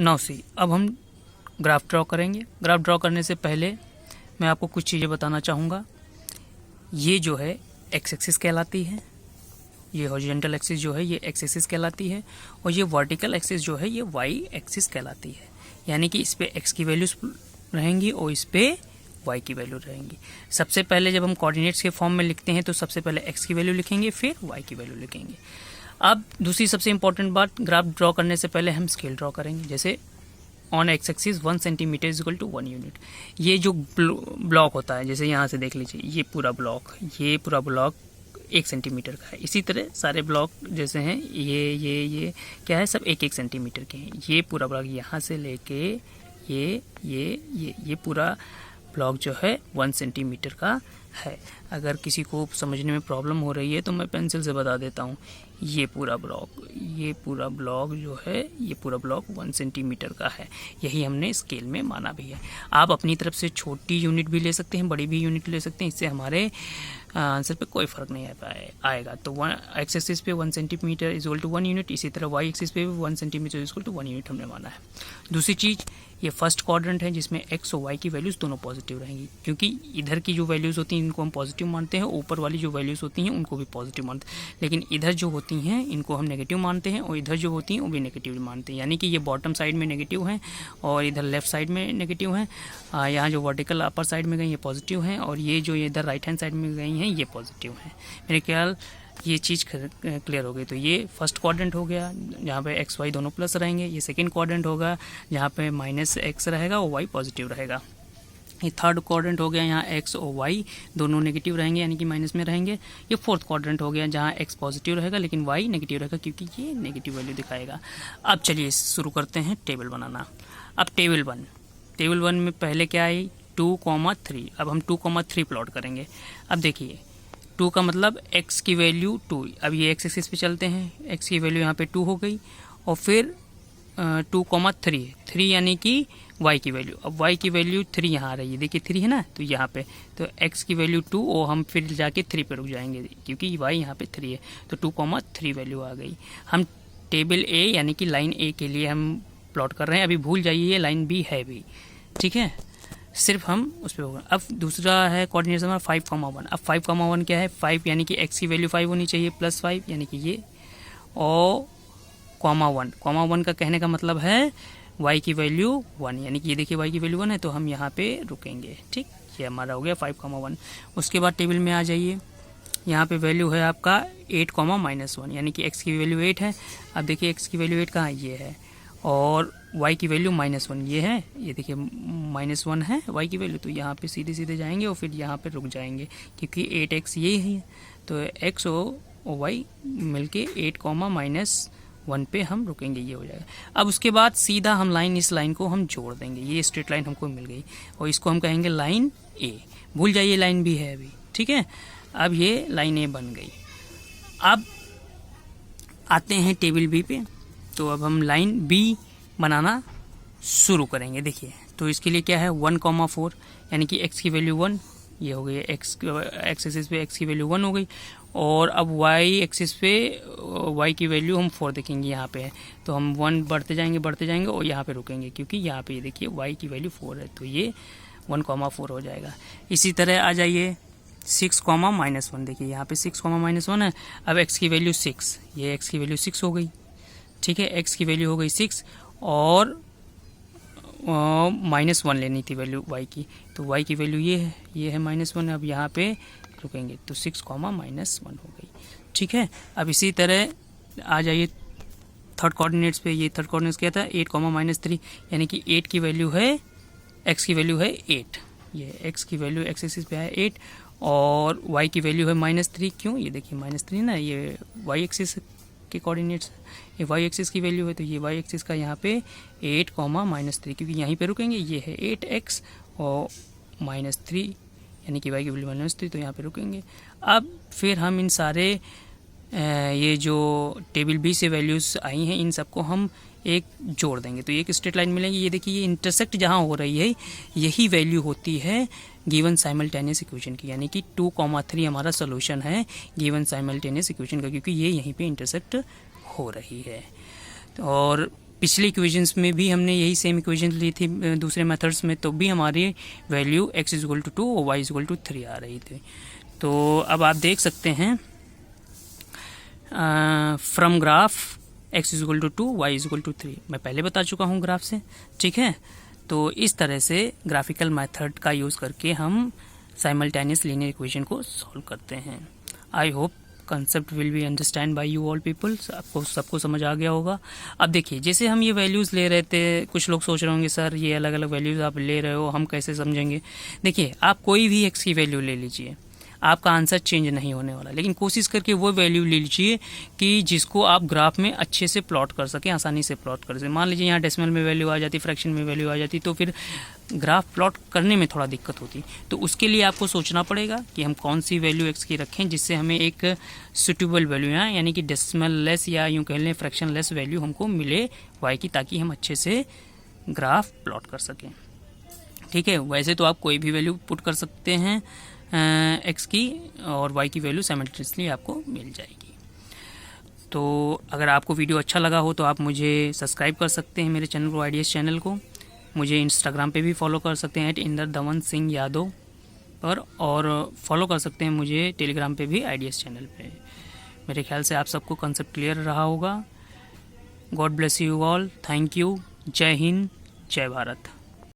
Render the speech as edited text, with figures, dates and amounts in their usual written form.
Now see, अब हम graph draw करेंगे। ग्राफ ड्रॉ करने से पहले मैं आपको कुछ चीज़ें बताना चाहूँगा। ये जो है एक्स एक्सिस कहलाती है, ये हॉरिजॉन्टल एक्सिस जो है ये एक्स एक्सिस कहलाती है, और ये वर्टिकल एक्सिस जो है ये वाई एक्सिस कहलाती है। यानी कि इस पे एक्स की वैल्यूज रहेंगी और इस पे वाई की वैल्यू रहेंगी। सबसे पहले जब हम कोऑर्डिनेट्स के फॉर्म में लिखते हैं तो सबसे पहले एक्स की वैल्यू लिखेंगे, फिर वाई की वैल्यू लिखेंगे। अब दूसरी सबसे इंपॉर्टेंट बात, ग्राफ ड्रॉ करने से पहले हम स्केल ड्रॉ करेंगे। जैसे on X axis 1 centimetre is equal to 1 unit. ये जो ब्लॉक होता है, जैसे यहाँ से देख लीजिए, ये पूरा ब्लॉक 1 सेंटीमीटर का है। इसी तरह सारे ब्लॉक जैसे हैं ये क्या है, सब 1-1 सेंटीमीटर के हैं। ये पूरा ब्लॉक यहाँ से लेके ये पूरा ब्लॉक जो है 1 सेंटीमीटर का है। अगर किसी को समझने में प्रॉब्लम हो रही है तो मैं पेंसिल से बता देता हूँ। ये पूरा ब्लॉक जो है, ये पूरा ब्लॉक 1 सेंटीमीटर का है। यही हमने स्केल में माना भी है। आप अपनी तरफ से छोटी यूनिट भी ले सकते हैं, बड़ी भी यूनिट ले सकते हैं, इससे हमारे आंसर पे कोई फर्क नहीं आएगा। तो एक्स एक्सिस पे 1 centimetre is equal to 1 unit, इसी तरह वाई एक्सिस पे भी 1 centimetre is equal to 1 unit हमने माना है। दूसरी चीज़, ये फर्स्ट क्वाड्रेंट है जिसमें एक्स और वाई की वैल्यूज़ दोनों पॉजिटिव रहेंगी, क्योंकि इधर की जो वैल्यूज़ होती हैं इनको हम पॉजिटिव मानते हैं, ऊपर वाली जो वैल्यूज़ होती हैं उनको भी पॉजिटिव मानते हैं। लेकिन इधर जो होती हैं इनको हम नेगेटिव मानते हैं, और इधर जो होती हैं वो भी नेगेटिव मानते हैं। यानी कि ये बॉटम साइड में नेगेटिव हैं और इधर लेफ्ट साइड में नेगेटिव हैं। यहाँ जो वर्टिकल अपर साइड में गई ये पॉजिटिव हैं, और ये जो इधर राइट हैंड साइड में गई हैं ये पॉजिटिव हैं। मेरे ख्याल ये चीज़ क्लियर हो गई। तो ये फर्स्ट क्वाड्रेंट हो गया जहाँ पे एक्स वाई दोनों प्लस रहेंगे। ये सेकंड क्वाड्रेंट होगा जहाँ पे माइनस एक्स रहेगा और वाई पॉजिटिव रहेगा। ये थर्ड क्वाड्रेंट हो गया, यहाँ एक्स और वाई दोनों नेगेटिव रहेंगे यानी कि माइनस में रहेंगे। ये फोर्थ क्वाड्रेंट हो गया जहाँ एक्स पॉजिटिव रहेगा लेकिन वाई नेगेटिव रहेगा, क्योंकि ये नेगेटिव वैल्यू दिखाएगा। अब चलिए शुरू करते हैं टेबल बनाना। अब टेबल वन में पहले क्या आई, 2,3। अब हम 2,3 प्लॉट करेंगे। अब देखिए 2 का मतलब x की वैल्यू 2। अब ये x एक्सिस पे चलते हैं, x की वैल्यू यहाँ पे 2 हो गई, और फिर 2,3 है, 3 यानी कि y की वैल्यू। अब y की वैल्यू 3 यहाँ आ रही है, देखिए 3 है ना, तो यहाँ पे तो x की वैल्यू 2 और हम फिर जाके 3 पे रुक जाएंगे क्योंकि y यहाँ पे 3 है, तो 2,3 वैल्यू आ गई। हम टेबल A यानी कि लाइन A के लिए हम प्लॉट कर रहे हैं। अभी भूल जाइए ये लाइन B है भी, ठीक है, सिर्फ हम उस पर होगा। अब दूसरा है कोऑर्डिनेट हमारा 5,1। अब 5,1 क्या है, 5 यानी कि x की वैल्यू 5 होनी चाहिए, प्लस 5 यानी कि ये, और कॉमा 1 का कहने का मतलब है y की वैल्यू 1, यानी कि ये देखिए y की वैल्यू 1 है तो हम यहाँ पे रुकेंगे। ठीक, ये हमारा हो गया 5,1। उसके बाद टेबल में आ जाइए, यहाँ पे वैल्यू है आपका 8,-1 यानी कि x की वैल्यू 8 है। अब देखिए x की वैल्यू 8 कहाँ, ये है, और y की वैल्यू -1 ये है, ये देखिए -1 है y की वैल्यू, तो यहाँ पे सीधे सीधे जाएंगे और फिर यहाँ पे रुक जाएंगे क्योंकि 8x ये है, तो x और y मिलके 8,-1 पे हम रुकेंगे, ये हो जाएगा। अब उसके बाद सीधा हम इस लाइन को हम जोड़ देंगे, ये स्ट्रेट लाइन हमको मिल गई और इसको हम कहेंगे लाइन A। भूल जाइए लाइन B है अभी, ठीक है। अब ये लाइन A बन गई। अब आते हैं टेबल B पे, तो अब हम लाइन B बनाना शुरू करेंगे। देखिए तो इसके लिए क्या है, 1,4 यानी कि x की वैल्यू 1, ये हो गई एक्स एक्सिस पे x की वैल्यू 1 हो गई, और अब y एक्सिस पे y की वैल्यू हम 4 देखेंगे यहाँ पे है, तो हम 1 बढ़ते जाएंगे और यहाँ पे रुकेंगे क्योंकि यहाँ पे ये देखिए y की वैल्यू 4 है, तो ये 1,4 हो जाएगा। इसी तरह आ जाइए 6,-1, देखिए यहाँ पे 6,-1 है। अब x की वैल्यू 6, ये x की वैल्यू 6 हो गई, ठीक है, x की वैल्यू हो गई 6 और -1 लेनी थी वैल्यू y की, तो y की वैल्यू ये है -1। अब यहाँ पे रुकेंगे तो 6,-1 हो गई, ठीक है। अब इसी तरह आ जाइए थर्ड कोऑर्डिनेट्स पे। ये थर्ड कोऑर्डिनेट्स क्या था, 8,-3 यानी कि 8 की वैल्यू है, x की वैल्यू है 8, ये x की वैल्यू x एक्सिस पे है 8 और y की वैल्यू है -3। क्यों, ये देखिए -3 ना, ये y एक्सिस के कोऑर्डिनेट्स, ये y एक्सिस की वैल्यू है, तो ये y एक्सिस का यहाँ पे 8,-3 क्योंकि यहीं पे रुकेंगे, ये है 8x और -3 यानी कि y की वैल्यू -3, तो यहाँ पे रुकेंगे। अब फिर हम इन सारे ये जो टेबल B से वैल्यूज़ आई हैं इन सबको हम एक जोड़ देंगे तो एक स्ट्रेट लाइन मिलेगी। ये देखिए ये इंटरसेक्ट जहाँ हो रही है यही वैल्यू होती है गिवन साइमल्टेनियस इक्वेशन की, यानी कि 2,3 हमारा सोल्यूशन है गिवन साइमल्टेनियस इक्वेशन का, क्योंकि ये यहीं पे इंटरसेक्ट हो रही है। और पिछले इक्वेशंस में भी हमने यही सेम इक्वेशन ली थी दूसरे मेथड्स में, तो भी हमारी value x is equal to 2 और y इज इक्वल टू 3 आ रही थी। तो अब आप देख सकते हैं from graph x is equal to 2 y is equal to 3, मैं पहले बता चुका हूँ ग्राफ से, ठीक है। तो इस तरह से ग्राफिकल मेथड का यूज़ करके हम साइमल्टेनियस लीनियर इक्वेशन को सॉल्व करते हैं। I hope concept will be understand by you all people, आपको सबको समझ आ गया होगा। अब देखिए, जैसे हम ये वैल्यूज़ ले रहे थे, कुछ लोग सोच रहे होंगे सर ये अलग अलग वैल्यूज़ आप ले रहे हो, हम कैसे समझेंगे। देखिए, आप कोई भी x की वैल्यू ले लीजिए, आपका आंसर चेंज नहीं होने वाला, लेकिन कोशिश करके वो वैल्यू ले लीजिए कि जिसको आप ग्राफ में अच्छे से प्लॉट कर सकें, आसानी से प्लॉट कर सकें। मान लीजिए यहाँ डेसिमल में वैल्यू आ जाती, फ्रैक्शन में वैल्यू आ जाती, तो फिर ग्राफ प्लॉट करने में थोड़ा दिक्कत होती। तो उसके लिए आपको सोचना पड़ेगा कि हम कौन सी वैल्यू x की रखें जिससे हमें एक सुटेबल वैल्यू यानी कि डेसिमल लेस या यूँ कह लें फ्रैक्शन लेस वैल्यू हमको मिले y की, ताकि हम अच्छे से ग्राफ प्लॉट कर सकें, ठीक है। वैसे तो आप कोई भी वैल्यू पुट कर सकते हैं x की, और y की वैल्यू साइमल्टेनियसली आपको मिल जाएगी। तो अगर आपको वीडियो अच्छा लगा हो तो आप मुझे सब्सक्राइब कर सकते हैं मेरे चैनल को, आईडीएस चैनल को। मुझे इंस्टाग्राम पे भी फॉलो कर सकते हैं @इंदर_दमन_सिंह_यादव पर, और फॉलो कर सकते हैं मुझे टेलीग्राम पे भी आईडीएस चैनल पे। मेरे ख्याल से आप सबको कंसेप्ट क्लियर रहा होगा। God bless you all, thank you, जय हिंद, जय भारत।